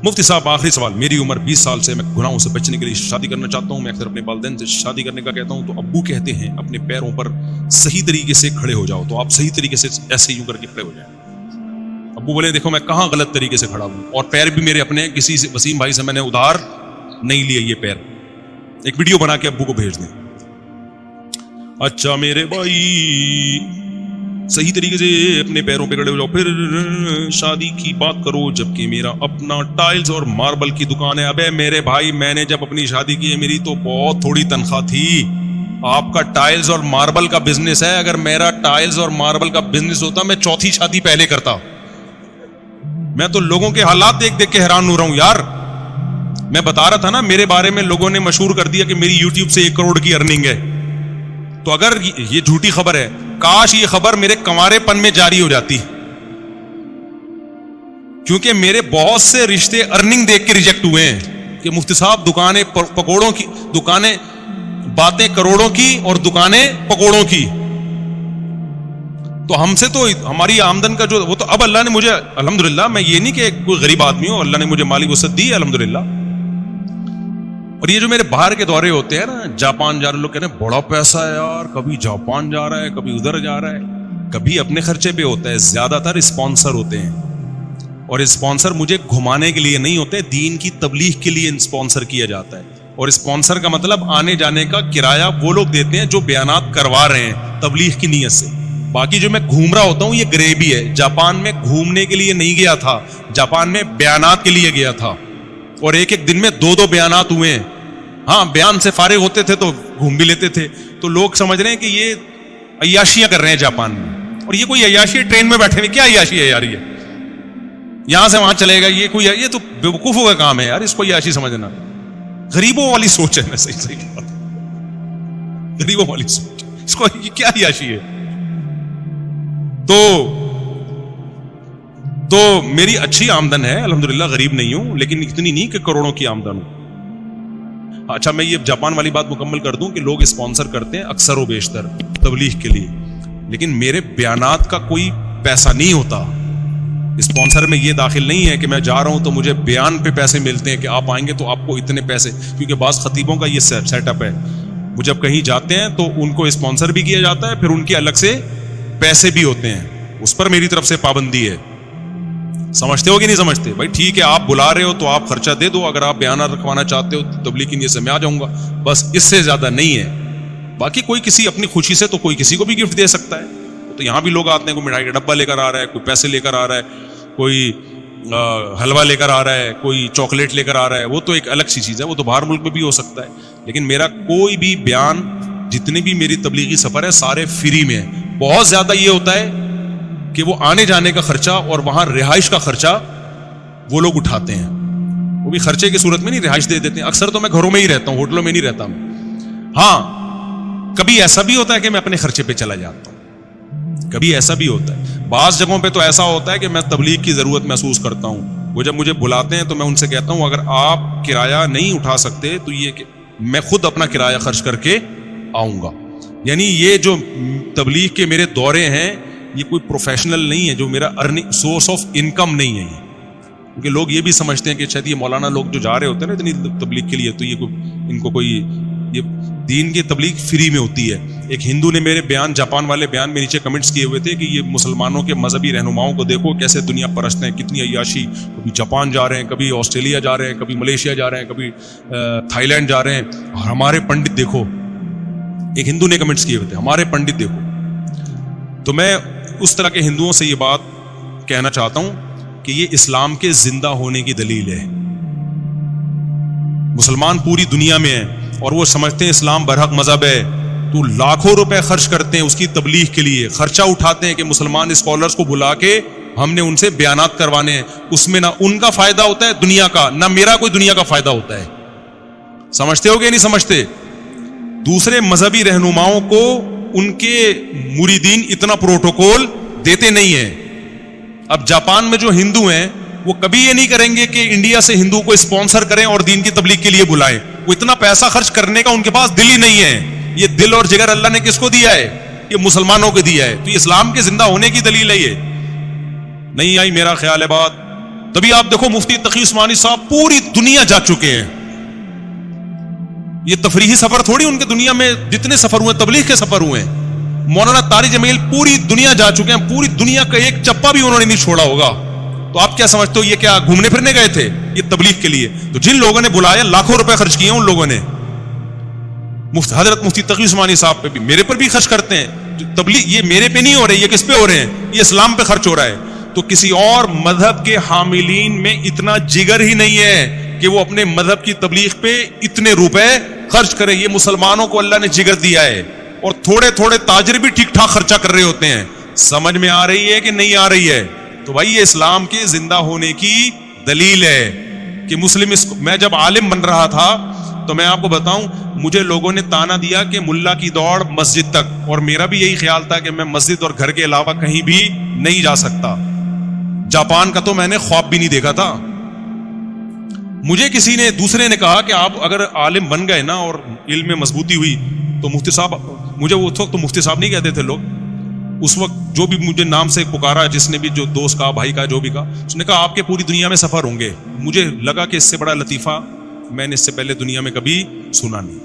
مفتی صاحب آخری سوال, میری عمر 20 سال سے, میں گناہوں سے بچنے کے لیے شادی کرنا چاہتا ہوں. میں اکثر اپنے والدین سے شادی کرنے کا کہتا ہوں تو ابو کہتے ہیں اپنے پیروں پر صحیح طریقے سے کھڑے ہو جاؤ. تو آپ صحیح طریقے سے ایسے یوں کر کے کھڑے ہو جائیں. ابو بولے دیکھو میں کہاں غلط طریقے سے کھڑا ہوں, اور پیر بھی میرے اپنے کسی سے وسیم بھائی سے میں نے ادھار نہیں لیے یہ پیر. ایک ویڈیو بنا کے ابو کو بھیج دیں. اچھا میرے بھائی صحیح طریقے سے اپنے پیروں پہ کھڑے ہو جاؤ, پھر شادی کی بات کرو, جبکہ میرا اپنا ٹائلز اور ماربل کی دکان ہے. ابے میرے بھائی میں نے جب اپنی شادی کی ہے میری تو بہت تھوڑی تنخواہ تھی. آپ کا ٹائلز اور ماربل کا بزنس ہے, اگر میرا ٹائلز اور ماربل کا بزنس ہوتا میں چوتھی شادی پہلے کرتا. میں تو لوگوں کے حالات دیکھ دیکھ کے حیران ہو رہا ہوں یار. میں بتا رہا تھا نا میرے بارے میں لوگوں نے مشہور کر دیا کہ میری یوٹیوب سے 1 کروڑ کی ارننگ ہے. تو اگر یہ جھوٹی خبر ہے, کاش یہ خبر میرے کنوارے پن میں جاری ہو جاتی, کیونکہ میرے بہت سے رشتے ارننگ دیکھ کے ریجیکٹ ہوئے ہیں کہ مفتی صاحب دکانیں پکوڑوں کی, دکانیں باتیں کروڑوں کی اور دکانیں پکوڑوں کی. تو ہم سے تو ہماری آمدن کا جو وہ تو اب اللہ نے مجھے الحمدللہ, میں یہ نہیں کہ کوئی غریب آدمی ہوں, اللہ نے مجھے مالی وسعت دی ہے الحمدللہ. اور یہ جو میرے باہر کے دورے ہوتے ہیں نا, جاپان جا رہے لوگ کہتے ہیں بڑا پیسہ ہے یار, کبھی جاپان جا رہا ہے کبھی ادھر جا رہا ہے, کبھی اپنے خرچے پہ ہوتا ہے. زیادہ تر اسپانسر ہوتے ہیں, اور اسپانسر مجھے گھمانے کے لیے نہیں ہوتے, دین کی تبلیغ کے لیے اسپانسر کیا جاتا ہے. اور اسپانسر کا مطلب آنے جانے کا کرایہ وہ لوگ دیتے ہیں جو بیانات کروا رہے ہیں تبلیغ کی نیت سے. باقی جو میں گھوم رہا ہوتا ہوں یہ غریبی ہے. جاپان میں گھومنے کے لیے نہیں گیا تھا, جاپان میں بیانات کے لیے گیا تھا, اور ایک دن میں 2 بیانات ہوئے ہیں. ہاں بیان سے فارغ ہوتے تھے تو گھوم بھی لیتے تھے. تو لوگ سمجھ رہے ہیں کہ یہ عیاشیاں کر رہے ہیں جاپان میں, اور یہ کوئی عیاشی, ٹرین میں بیٹھے ہوئے کیا عیاشی ہے یار, یہ یہاں سے وہاں چلے گا, یہ تو بیوقوفوں کا کام ہے یار, اس کو عیاشی سمجھنا. غریبوں والی سوچ ہے, میں صحیح بات, غریبوں والی سوچ, اس کو یہ کیا عیاشی ہے. تو میری اچھی آمدن ہے الحمدللہ, غریب نہیں ہوں, لیکن اتنی نہیں کہ کروڑوں کی آمدن ہوں. اچھا میں یہ جاپان والی بات مکمل کر دوں کہ لوگ اسپانسر کرتے ہیں اکثر و بیشتر تبلیغ کے لیے, لیکن میرے بیانات کا کوئی پیسہ نہیں ہوتا. اسپانسر میں یہ داخل نہیں ہے کہ میں جا رہا ہوں تو مجھے بیان پہ پیسے ملتے ہیں کہ آپ آئیں گے تو آپ کو اتنے پیسے, کیونکہ بعض خطیبوں کا یہ سیٹ اپ ہے, وہ جب کہیں جاتے ہیں تو ان کو اسپانسر بھی کیا جاتا ہے, پھر ان کے الگ سے پیسے بھی ہوتے ہیں, اس پر میری طرف سے پابندی ہے. سمجھتے ہو کہ نہیں سمجھتے بھائی؟ ٹھیک ہے آپ بلا رہے ہو تو آپ خرچہ دے دو, اگر آپ بیانات رکھوانا چاہتے ہو تبلیغ کی نیت سے میں آ جاؤں گا, بس اس سے زیادہ نہیں ہے. باقی کوئی کسی اپنی خوشی سے تو کوئی کسی کو بھی گفٹ دے سکتا ہے. تو یہاں بھی لوگ آتے ہیں, کوئی مٹھائی کا ڈبہ لے کر آ رہا ہے, کوئی پیسے لے کر آ رہا ہے, کوئی حلوہ لے کر آ رہا ہے, کوئی چاکلیٹ لے کر آ رہا ہے, وہ تو ایک الگ سی چیز ہے, وہ تو باہر ملک میں بھی ہو سکتا ہے. لیکن میرا کوئی بھی بیان, جتنے بھی میری تبلیغی سفر ہے سارے فری میں ہے. بہت زیادہ یہ ہوتا ہے کہ وہ آنے جانے کا خرچہ اور وہاں رہائش کا خرچہ وہ لوگ اٹھاتے ہیں, وہ بھی خرچے کی صورت میں نہیں, رہائش دے دیتے ہیں. اکثر تو میں گھروں میں ہی رہتا ہوں, ہوٹلوں میں نہیں رہتا ہوں. ہاں کبھی ایسا بھی ہوتا ہے کہ میں اپنے خرچے پہ چلا جاتا ہوں, کبھی ایسا بھی ہوتا ہے. بعض جگہوں پہ تو ایسا ہوتا ہے کہ میں تبلیغ کی ضرورت محسوس کرتا ہوں, وہ جب مجھے بلاتے ہیں تو میں ان سے کہتا ہوں اگر آپ کرایہ نہیں اٹھا سکتے تو یہ کہ میں خود اپنا کرایہ خرچ کر کے آؤں گا. یعنی یہ جو تبلیغ کے میرے دورے ہیں یہ کوئی پروفیشنل نہیں ہے, جو میرا ارننگ سورس آف انکم نہیں ہے یہ. کیونکہ لوگ یہ بھی سمجھتے ہیں کہ شاید یہ مولانا لوگ جو جا رہے ہوتے ہیں نا اتنی تبلیغ کے لیے, تو یہ ان کو کوئی یہ دین کی تبلیغ فری میں ہوتی ہے. ایک ہندو نے میرے بیان, جاپان والے بیان میں نیچے کمنٹس کیے ہوئے تھے کہ یہ مسلمانوں کے مذہبی رہنماؤں کو دیکھو کیسے دنیا پرست ہیں, کتنی عیاشی, کبھی جاپان جا رہے ہیں, کبھی آسٹریلیا جا رہے ہیں, کبھی ملیشیا جا رہے ہیں, کبھی تھائی لینڈ جا رہے ہیں, اور ہمارے پنڈت دیکھو. ایک ہندو نے کمنٹس کیے ہوئے تھے ہمارے پنڈت دیکھو. تو میں اس طرح کے ہندوؤں سے یہ بات کہنا چاہتا ہوں کہ یہ اسلام کے زندہ ہونے کی دلیل ہے. مسلمان پوری دنیا میں ہیں اور وہ سمجھتے ہیں اسلام برحق مذہب ہے, تو لاکھوں روپے خرچ کرتے ہیں اس کی تبلیغ کے لیے, خرچہ اٹھاتے ہیں کہ مسلمان اسکالرز کو بلا کے ہم نے ان سے بیانات کروانے ہیں. اس میں نہ ان کا فائدہ ہوتا ہے دنیا کا, نہ میرا کوئی دنیا کا فائدہ ہوتا ہے. سمجھتے ہو کہ نہیں سمجھتے؟ دوسرے مذہبی رہنماؤں کو ان کے مریدین اتنا پروٹوکول دیتے نہیں ہیں. اب جاپان میں جو ہندو ہیں وہ کبھی یہ نہیں کریں گے کہ انڈیا سے ہندو کو اسپانسر کریں اور دین کی تبلیغ کے لیے بلائیں. وہ اتنا پیسہ خرچ کرنے کا ان کے پاس دل ہی نہیں ہے. یہ دل اور جگر اللہ نے کس کو دیا ہے؟ یہ مسلمانوں کو دیا ہے. تو یہ اسلام کے زندہ ہونے کی دلیل ہے. یہ نہیں آئی میرا خیال ہے بات. تبھی آپ دیکھو مفتی تقی عثمانی صاحب پوری دنیا جا چکے ہیں. یہ تفریحی سفر تھوڑی ان کے دنیا میں جتنے سفر ہوئے تبلیغ کے سفر ہوئے ہیں. مولانا طارق جمیل پوری دنیا جا چکے ہیں, پوری دنیا کا ایک چپا بھی انہوں نے نہیں چھوڑا ہوگا. تو آپ کیا سمجھتے ہو یہ کیا گھومنے پھرنے گئے تھے یہ تبلیغ کے لیے؟ تو جن لوگوں نے بلایا لاکھوں روپے خرچ کیے ان لوگوں نے. حضرت مفتی تقی عثمانی صاحب پہ بھی, میرے پر بھی خرچ کرتے ہیں. تبلیغ یہ میرے پہ نہیں ہو رہے, یہ کس پہ ہو رہے ہیں؟ یہ اسلام پہ خرچ ہو رہا ہے. تو کسی اور مذہب کے حاملین میں اتنا جگر ہی نہیں ہے کہ وہ اپنے مذہب کی تبلیغ پہ اتنے روپے خرچ کرے. یہ مسلمانوں کو اللہ نے جگر دیا ہے, اور تھوڑے تھوڑے تاجر بھی ٹھیک ٹھاک خرچہ کر رہے ہوتے ہیں. سمجھ میں آ رہی ہے کہ نہیں آ رہی ہے؟ تو بھائی یہ اسلام کے زندہ ہونے کی دلیل ہے کہ مسلم. میں جب عالم بن رہا تھا تو میں آپ کو بتاؤں, مجھے لوگوں نے تانا دیا کہ ملا کی دوڑ مسجد تک, اور میرا بھی یہی خیال تھا کہ میں مسجد اور گھر کے علاوہ کہیں بھی نہیں جا سکتا. جاپان کا تو میں نے خواب بھی نہیں دیکھا تھا. مجھے کسی نے دوسرے نے کہا کہ آپ اگر عالم بن گئے نا اور علم میں مضبوطی ہوئی تو مفتی صاحب, مجھے اس وقت تو مفتی صاحب نہیں کہتے تھے لوگ, اس وقت جو بھی مجھے نام سے پکارا, جس نے بھی, جو دوست کا بھائی کا جو بھی کہا, اس نے کہا آپ کے پوری دنیا میں سفر ہوں گے. مجھے لگا کہ اس سے بڑا لطیفہ میں نے اس سے پہلے دنیا میں کبھی سنا نہیں,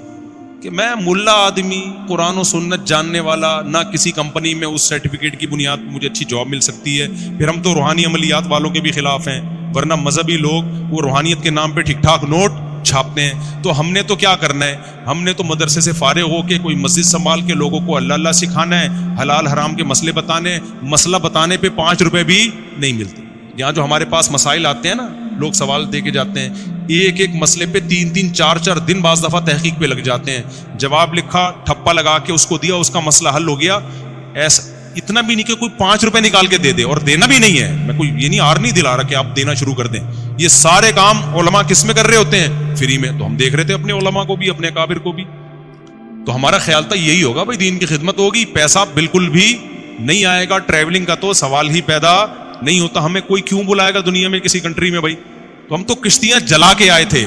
کہ میں ملا آدمی قرآن و سنت جاننے والا, نہ کسی کمپنی میں اس سرٹیفکیٹ کی بنیاد پر مجھے اچھی جاب مل سکتی ہے. پھر ہم تو روحانی عملیات والوں کے بھی خلاف ہیں, ورنہ مذہبی لوگ وہ روحانیت کے نام پہ ٹھیک ٹھاک نوٹ چھاپتے ہیں. تو ہم نے تو کیا کرنا ہے, ہم نے تو مدرسے سے فارغ ہو کے کوئی مسجد سنبھال کے لوگوں کو اللہ اللہ سکھانا ہے, حلال حرام کے مسئلے بتانے. مسئلہ بتانے پہ 5 روپے بھی نہیں ملتے. یہاں جو ہمارے پاس مسائل آتے ہیں نا, لوگ سوال دے کے جاتے ہیں, ایک ایک مسئلے پہ 3-3 4-4 دن بعض دفعہ تحقیق پہ لگ جاتے ہیں. جواب لکھا, ٹھپا لگا کے اس کو دیا, اس کا مسئلہ حل ہو گیا. ایسا اتنا بھی نہیں کہ کوئی 5 روپے نکال کے دے دے, اور دینا بھی نہیں ہے. میں کوئی یہ نہیں آر نہیں دلا رہا کہ آپ دینا شروع کر دیں. یہ سارے کام علماء کس میں کر رہے ہوتے ہیں؟ فری میں. تو ہم دیکھ رہے تھے اپنے علماء کو بھی, اپنے اکابر کو بھی. تو ہمارا خیال تھا یہی ہوگا بھائی, دین کی خدمت ہوگی, پیسہ بالکل بھی نہیں آئے گا. ٹریولنگ کا تو سوال ہی پیدا نہیں ہوتا. ہمیں کوئی کیوں بلائے گا دنیا میں کسی کنٹری میں بھائی؟ تو ہم تو کشتیاں جلا کے آئے تھے.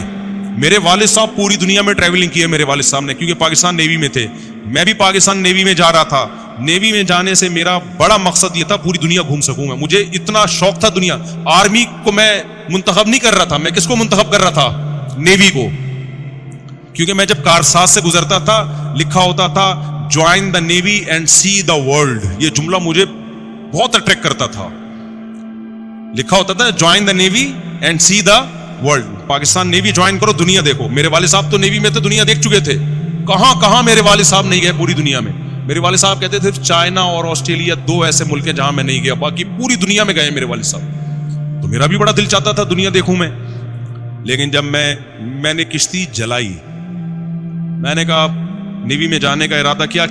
میرے والد صاحب پوری دنیا میں ٹریولنگ کی ہے میرے والد صاحب نے, کیونکہ پاکستان نیوی میں تھے. میں بھی پاکستان نیوی میں جا رہا تھا. نیوی میں جانے سے میرا بڑا مقصد یہ تھا پوری دنیا گھوم سکوں میں. مجھے اتنا شوق تھا دنیا. آرمی کو میں منتخب نہیں کر رہا تھا, میں کس کو منتخب کر رہا تھا؟ نیوی کو. کیونکہ میں جب کارساز سے گزرتا تھا لکھا ہوتا تھا join the navy and see the world. یہ جملہ مجھے بہت اٹریکٹ کرتا تھا. لکھا ہوتا تھا join the navy and see the world. Pakistan navy join کرو, دنیا دیکھو. میرے والد صاحب تو نیوی میں تھے, دنیا دیکھ چکے تھے. کہاں کہاں میرے والد صاحب نہیں گئے پوری دنیا میں. میرے والد صاحب کہتے تھے چائنا اور آسٹریلیا 2 ایسے ملک ہیں جہاں میں نہیں گیا, باقی پوری دنیا میں گئے میرے والد صاحب. تو میرا بھی بڑا دل چاہتا تھا دنیا دیکھوں میں. لیکن جب میں نے کشتی جلائی, میں نے کہا نیوی میں جانے کا ارادہ کیا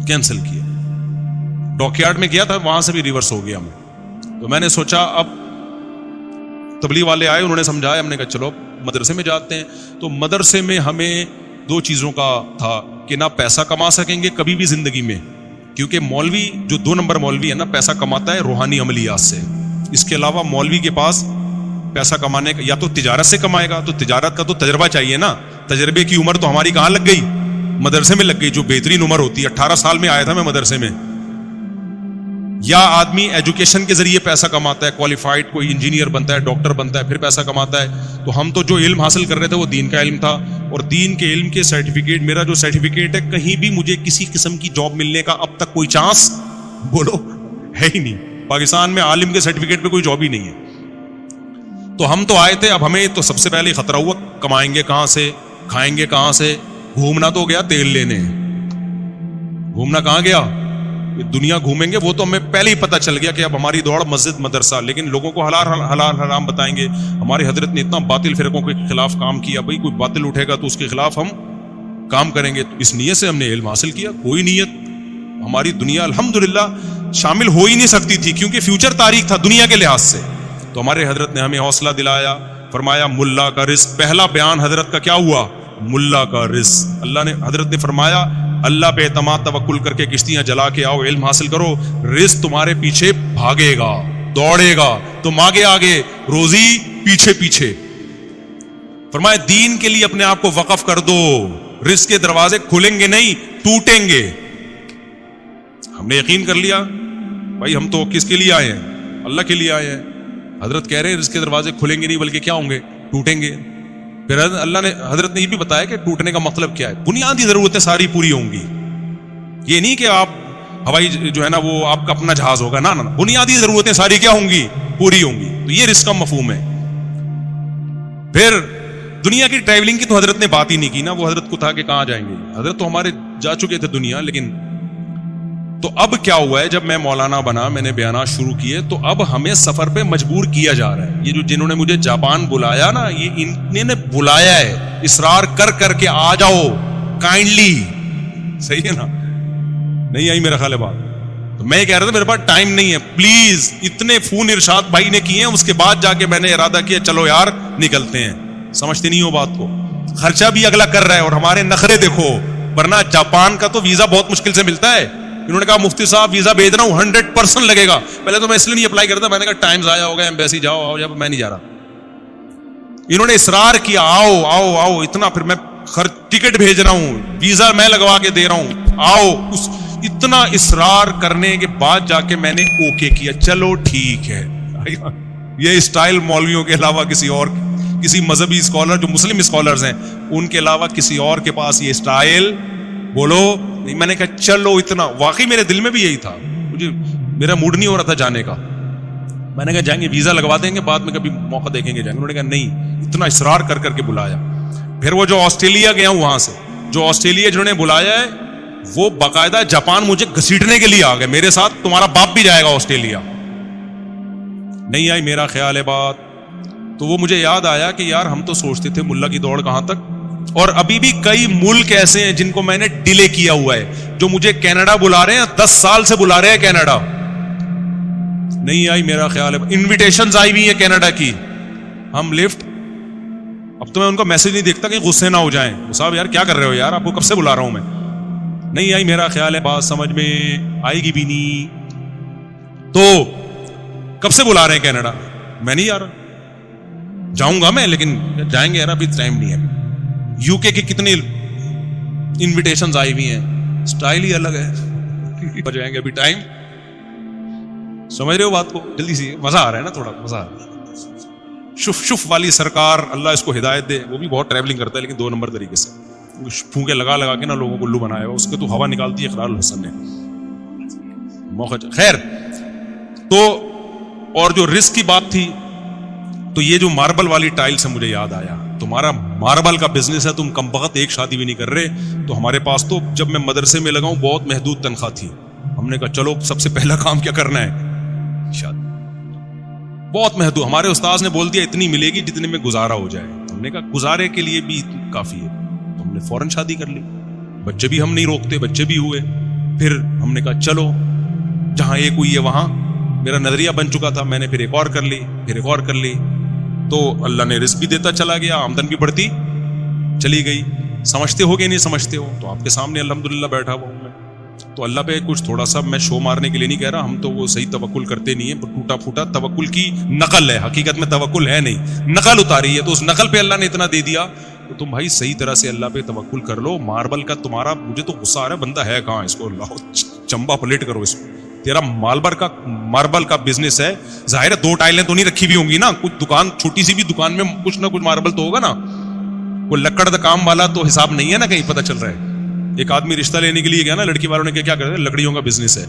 کینسل کیا. ڈاک یارڈ میں گیا تھا, وہاں سے بھی ریورس ہو گیا میں. تو میں نے سوچا اب تبلیغ والے آئے, انہوں نے سمجھایا, ہم نے کہا چلو مدرسے میں جاتے ہیں. تو مدرسے میں ہمیں 2 چیزوں کا تھا کہ نہ پیسہ کما سکیں گے کبھی بھی زندگی میں, کیونکہ مولوی جو 2 نمبر مولوی ہے نا, پیسہ کماتا ہے روحانی عملیات سے. اس کے علاوہ مولوی کے پاس پیسہ کمانے کا یا تو تجارت سے کمائے گا, تو تجارت کا تو تجربہ چاہیے نا. تجربے کی عمر تو ہماری کہاں لگ گئی, مدرسے میں لگ گئی, جو بہترین عمر ہوتی ہے. 18 سال میں آیا تھا میں مدرسے میں. یا آدمی ایجوکیشن کے ذریعے پیسہ کماتا ہے, کوالیفائڈ کوئی انجینئر بنتا ہے, ڈاکٹر بنتا ہے, پھر پیسہ کماتا ہے. تو ہم تو جو علم حاصل کر رہے تھے وہ دین کا علم تھا, اور دین کے علم کے سرٹیفکیٹ, میرا جو سرٹیفکیٹ ہے, کہیں بھی مجھے کسی قسم کی جاب ملنے کا اب تک کوئی چانس بولو ہے ہی نہیں. پاکستان میں عالم کے سرٹیفکیٹ پہ کوئی جاب ہی نہیں ہے. تو ہم تو آئے تھے, اب ہمیں تو سب سے پہلے خطرہ ہوا کمائیں گے کہاں سے, کھائیں گے کہاں سے. گھومنا تو گیا تیل لینے, گھومنا کہاں گیا, دنیا گھومیں گے. وہ تو ہمیں پہلے ہی پتہ چل گیا کہ اب ہماری دوڑ مسجد مدرسہ, لیکن لوگوں کو حلال حرام بتائیں گے. ہماری حضرت نے اتنا باطل فرقوں کے خلاف کام کیا, بھائی کوئی باطل اٹھے گا تو اس کے خلاف ہم کام کریں گے. تو اس نیت سے ہم نے علم حاصل کیا. کوئی نیت ہماری دنیا الحمدللہ شامل ہو ہی نہیں سکتی تھی, کیونکہ فیوچر تاریخ تھا دنیا کے لحاظ سے. تو ہمارے حضرت نے ہمیں حوصلہ دلایا, فرمایا ملا کا رزق. پہلا بیان حضرت کا کیا ہوا, ملا کا رزق. اللہ نے, حضرت نے فرمایا اللہ پہ اعتماد توکل کر کے کشتیاں جلا کے آؤ, علم حاصل کرو, رزق تمہارے پیچھے بھاگے گا, دوڑے گا. تم آگے آگے, روزی پیچھے پیچھے. فرمایا دین کے لیے اپنے آپ کو وقف کر دو, رزق کے دروازے کھلیں گے نہیں, ٹوٹیں گے. ہم نے یقین کر لیا بھائی ہم تو کس کے لیے آئے ہیں, اللہ کے لیے آئے ہیں. حضرت کہہ رہے ہیں رزق کے دروازے کھلیں گے نہیں بلکہ کیا ہوں گے؟ ٹوٹیں گے. پھر اللہ نے حضرت نے یہ بھی بتایا کہ ٹوٹنے کا مطلب کیا ہے. بنیادی ضرورتیں ساری پوری ہوں گی. یہ نہیں کہ آپ ہوائی جو ہے نا وہ آپ کا اپنا جہاز ہوگا، نا بنیادی ضرورتیں ساری کیا ہوں گی؟ پوری ہوں گی. تو یہ رزق کا مفہوم ہے. پھر دنیا کی ٹریولنگ کی تو حضرت نے بات ہی نہیں کی نا. وہ حضرت کو تھا کہ کہاں جائیں گے. حضرت تو ہمارے جا چکے تھے دنیا. لیکن تو اب کیا ہوا ہے، جب میں مولانا بنا، میں نے بیانات شروع کیے، تو اب ہمیں سفر پہ مجبور کیا جا رہا ہے. یہ جو جنہوں نے مجھے جاپان بلایا نا، یہ انہوں نے بلایا ہے اصرار کر کر کے آ جاؤ کائنڈلی. صحیح ہے نا؟ نہیں آئی میرا خیال ہے بات. تو میں کہہ رہا تھا میرے پاس ٹائم نہیں ہے، پلیز. اتنے فون ارشاد بھائی نے کیے ہیں، اس کے بعد جا کے میں نے ارادہ کیا چلو یار نکلتے ہیں. سمجھتے نہیں ہو بات کو. خرچہ بھی اگلا کر رہا ہے اور ہمارے نخرے دیکھو. ورنہ جاپان کا تو ویزا بہت مشکل سے ملتا ہے. انہوں نے کہا مفتی صاحب ویزا بھیج رہا ہوں 100% لگے گا. پہلے تو میں اس لیے نہیں اپلائی کرتا، میں نے کہا ٹائم ضائع ہوگا، ایمبیسی جاؤ آؤ، جب میں نہیں جا رہا. انہوں نے اصرار کیا آؤ آؤ آؤ اتنا. پھر میں ٹکٹ بھیج رہا ہوں، ویزا میں لگوا کے دے رہا ہوں، آؤ. اتنا اصرار کرنے کے بعد جا کے میں نے اوکے کیا. چلو ٹھیک ہے. یہ اسٹائل مولویوں کے علاوہ کسی اور، کسی مذہبی اسکالر جو مسلم اسکالرز ہیں ان کے علاوہ کسی اور کے پاس یہ اسٹائل بولو نہیں. میں نے کہا چلو اتنا. واقعی میرے دل میں بھی یہی تھا، مجھے میرا موڈ نہیں ہو رہا تھا جانے کا. میں نے کہا جائیں گے، ویزا لگوا دیں گے، بعد میں کبھی موقع دیکھیں گے جائیں گے. انہوں نے کہا نہیں. اتنا اصرار کر کر کے بلایا. پھر وہ جو آسٹریلیا گیا ہوں، وہاں سے جو آسٹریلیا جنہوں نے بلایا ہے وہ باقاعدہ جاپان مجھے گھسیٹنے کے لیے آ گئے میرے ساتھ. تمہارا باپ بھی جائے گا آسٹریلیا. نہیں آئی میرا خیال ہے بات. تو وہ مجھے یاد آیا کہ یار ہم تو سوچتے تھے ملا کی دوڑ کہاں تک. اور ابھی بھی کئی ملک ایسے ہیں جن کو میں نے ڈیلے کیا ہوا ہے، جو مجھے کینیڈا بلا رہے ہیں، 10 سال سے بلا رہے ہیں کینیڈا. نہیں آئی میرا خیال ہے. انویٹیشنز آئی ہوئی ہیں کینیڈا کی. ہم لفٹ. اب تو میں ان کا میسج نہیں دیکھتا کہ غصے نہ ہو جائیں. صاحب یار کیا کر رہے ہو یار، آپ کو کب سے بلا رہا ہوں میں. نہیں آئی میرا خیال ہے بات سمجھ میں آئے گی بھی نہیں. تو کب سے بلا رہے ہیں کینیڈا. میں نہیں جا رہا. جاؤں گا میں، لیکن جائیں گے یار ابھی ٹائم نہیں ہے. یو کے کتنے انویٹیشنز آئی ہوئی ہیں، سٹائل ہی الگ ہے. جائیں گے ابھی ٹائم. سمجھ رہے ہو بات کو؟ جلدی سے مزہ آ رہا ہے نا، تھوڑا مزہ آ رہا ہے. شف شف والی سرکار، اللہ اس کو ہدایت دے. وہ بھی بہت ٹریولنگ کرتا ہے لیکن 2 نمبر طریقے سے. پھونکے لگا لگا کے نا لوگوں کو الو بنایا ہوا. اس کے تو ہوا نکالتی ہے اقرار الحسن نے. موقع خیر. تو اور جو رزق کی بات تھی، تو یہ جو ماربل والی ٹائل سے مجھے یاد آیا، تمہارا ماربل کا بزنس ہے، تم کم وقت ایک شادی بھی نہیں کر رہے. تو ہمارے پاس تو جب میں مدرسے میں لگا ہوں بہت محدود تنخواہ تھی. ہم نے کہا چلو سب سے پہلا کام کیا کرنا ہے، شادی. بہت محدود. ہمارے استاذ نے بول دیا اتنی ملے گی جتنے میں گزارا ہو جائے. ہم نے کہا گزارے کے لیے بھی کافی ہے. تو ہم نے فوراً شادی کر لی. بچے بھی ہم نہیں روکتے، بچے بھی ہوئے. پھر ہم نے کہا چلو جہاں ایک ہوئی ہے وہاں. میرا نظریہ بن چکا تھا. میں نے پھر ایک اور کر لی، پھر ایک اور کر لی. تو اللہ نے رزق بھی دیتا چلا گیا، آمدن بھی بڑھتی چلی گئی. سمجھتے ہو کہ نہیں سمجھتے ہو؟ تو آپ کے سامنے الحمدللہ بیٹھا ہوا ہوں میں. تو اللہ پہ کچھ تھوڑا سا میں شو مارنے کے لیے نہیں کہہ رہا. ہم تو وہ صحیح توکل کرتے نہیں ہیں، ٹوٹا پھوٹا توکل کی نقل ہے. حقیقت میں توکل ہے نہیں، نقل اتاری ہے. تو اس نقل پہ اللہ نے اتنا دے دیا. تو تم بھائی صحیح طرح سے اللہ پہ توکل کر لو. ماربل کا تمہارا، مجھے تو غصہ آ رہا ہے، بندہ ہے کہاں؟ اس کو اللہ چمبا پلیٹ کرو اس کو. تیرا ماربل کا بزنس ہے. ظاہر ہے 2 ٹائلیں تو نہیں رکھی ہوئی ہوں گی نا. کچھ دکان، چھوٹی سی بھی دکان میں کچھ نہ کچھ ماربل تو ہوگا نا. وہ لکڑ دا کام والا تو حساب نہیں ہے نا، کہیں پتہ چل رہا ہے. ایک آدمی رشتہ لینے کے لیے گیا نا، لڑکی والوں نے کیا کرتے ہیں، لکڑیوں کا بزنس ہے.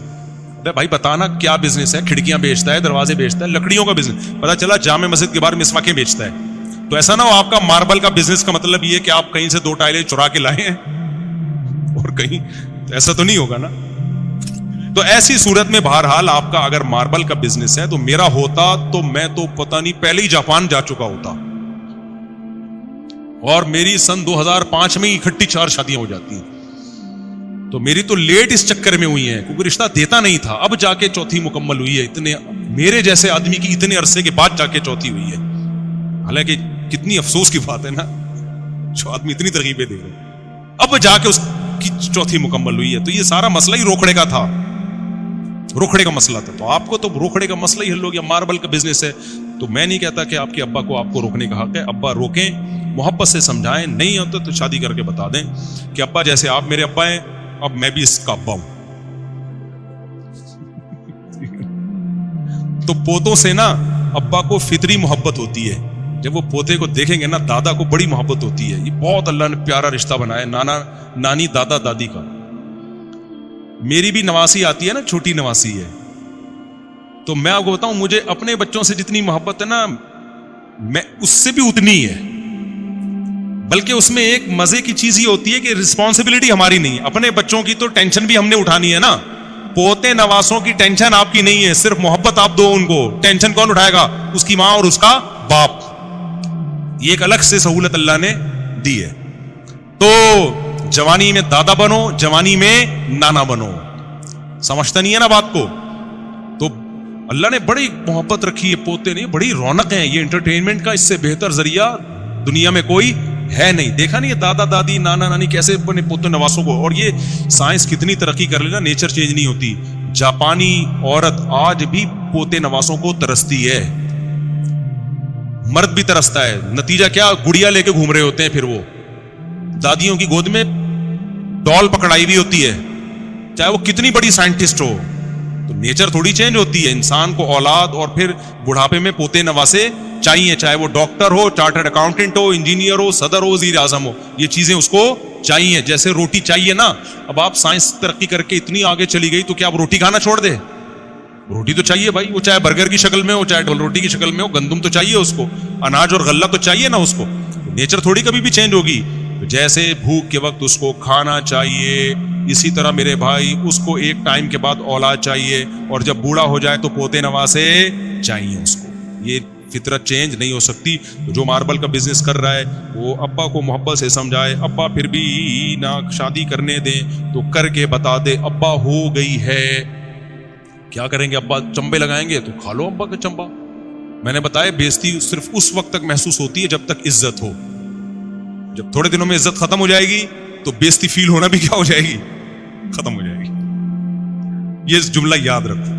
بھائی بتانا کیا بزنس ہے؟ کھڑکیاں بیچتا ہے، دروازے بیچتا ہے، لکڑیوں کا بزنس. پتہ چلا جامع مسجد کے باہر مسواکیں بیچتا ہے. تو ایسا نہ ہو آپ کا ماربل کا بزنس کا مطلب یہ کہ آپ کہیں سے 2 ٹائلیں چرا کے لائے ہیں اور کہیں. ایسا تو نہیں ہوگا نا. تو ایسی صورت میں بہرحال آپ کا اگر ماربل کا بزنس ہے تو میرا ہوتا تو میں تو پتہ نہیں پہلے ہی جاپان جا چکا ہوتا. اور میری سن 2005 میں اکٹھی 4 شادیاں ہو جاتی ہیں. تو میری تو لیٹ اس چکر میں ہوئی ہیں کیونکہ رشتہ دیتا نہیں تھا. اب جا کے چوتھی مکمل ہوئی ہے. اتنے میرے جیسے آدمی کی اتنے عرصے کے بعد جا کے چوتھی ہوئی ہے. حالانکہ کتنی افسوس کی بات ہے نا، جو آدمی اتنی ترغیبیں دے رہے اب جا کے اس کی چوتھی مکمل ہوئی ہے. تو یہ سارا مسئلہ ہی روکڑے کا تھا، روکڑے کا مسئلہ تھا. تو آپ کو تو روکڑے کا مسئلہ ہی حل ہو گیا. ماربل کا بزنس ہے. تو میں نہیں کہتا کہ آپ کے ابا کو آپ کو روکنے کا حق ہے. ابا روکیں، محبت سے سمجھائیں. نہیں ہوتا تو شادی کر کے بتا دیں کہ ابا جیسے آپ میرے ابا ہیں اب میں بھی اس کا ابا ہوں. تو پوتوں سے نا ابا کو فطری محبت ہوتی ہے. جب وہ پوتے کو دیکھیں گے نا دادا کو بڑی محبت ہوتی ہے. یہ بہت اللہ نے پیارا رشتہ بنایا نانا نانی دادا دادی کا. میری بھی نواسی آتی ہے نا, چھوٹی نواسی ہے, تو میں آپ کو بتاؤں مجھے اپنے بچوں سے جتنی محبت ہے نا میں اس سے بھی اتنی ہے. بلکہ اس میں ایک مزے کی چیز یہ ہوتی ہے کہ رسپانسبلٹی ہماری نہیں ہے. اپنے بچوں کی تو ٹینشن بھی ہم نے اٹھانی ہے نا, پوتے نواسوں کی ٹینشن آپ کی نہیں ہے, صرف محبت آپ دو ان کو. ٹینشن کون اٹھائے گا؟ اس کی ماں اور اس کا باپ. یہ ایک الگ سے سہولت اللہ نے دی ہے. تو جوانی میں دادا بنو, جوانی میں نانا بنو. سمجھتا نہیں ہے نا بات کو؟ تو اللہ نے بڑی محبت رکھی ہے پوتے نے, بڑی رونق ہے. یہ انٹرٹینمنٹ کا اس سے بہتر ذریعہ دنیا میں کوئی ہے نہیں. دیکھا نہیں دادا دادی نانا نانی کیسے اپنے پوتے نواسوں کو. اور یہ سائنس کتنی ترقی کر لینا, نیچر چینج نہیں ہوتی. جاپانی عورت آج بھی پوتے نواسوں کو ترستی ہے, مرد بھی ترستا ہے. نتیجہ کیا؟ گڑیا لے کے گھوم رہے ہوتے ہیں پھر وہ, دادیوں کی گود میں ڈال پکڑائی بھی ہوتی ہے, چاہے وہ کتنی بڑی سائنٹسٹ ہو. تو نیچر تھوڑی چینج ہوتی ہے. انسان کو اولاد اور پھر بڑھاپے میں پوتے نواسے چاہیے, چاہے وہ ڈاکٹر ہو, چارٹرڈ اکاؤنٹنٹ ہو, انجینئر ہو, صدر ہو, وزیر اعظم ہو. یہ چیزیں اس کو چاہیے, جیسے روٹی چاہیے نا. اب آپ سائنس ترقی کر کے اتنی آگے چلی گئی تو کیا اب روٹی کھانا چھوڑ دے؟ روٹی تو چاہیے بھائی, وہ چاہے برگر کی شکل میں ہو, چاہے ڈول روٹی کی شکل میں ہو, گندم تو چاہیے اس کو, اناج اور غلہ تو چاہیے نا اس کو. نیچر تھوڑی کبھی بھی چینج ہوگی. جیسے بھوک کے وقت اس کو کھانا چاہیے, اسی طرح میرے بھائی اس کو ایک ٹائم کے بعد اولاد چاہیے, اور جب بوڑھا ہو جائے تو پوتے نواسے چاہیے اس کو. یہ فطرت چینج نہیں ہو سکتی. جو ماربل کا بزنس کر رہا ہے وہ ابا کو محبت سے سمجھائے, ابا پھر بھی نہ شادی کرنے دیں تو کر کے بتا دے ابا ہو گئی ہے. کیا کریں گے؟ ابا چمبے لگائیں گے تو کھا لو ابا کا چمبا. میں نے بتایا بیزتی صرف اس وقت تک محسوس ہوتی ہے جب تک عزت ہو. جب تھوڑے دنوں میں عزت ختم ہو جائے گی تو بیزتی فیل ہونا بھی کیا ہو جائے گی؟ ختم ہو جائے گی. یہ جملہ یاد رکھو.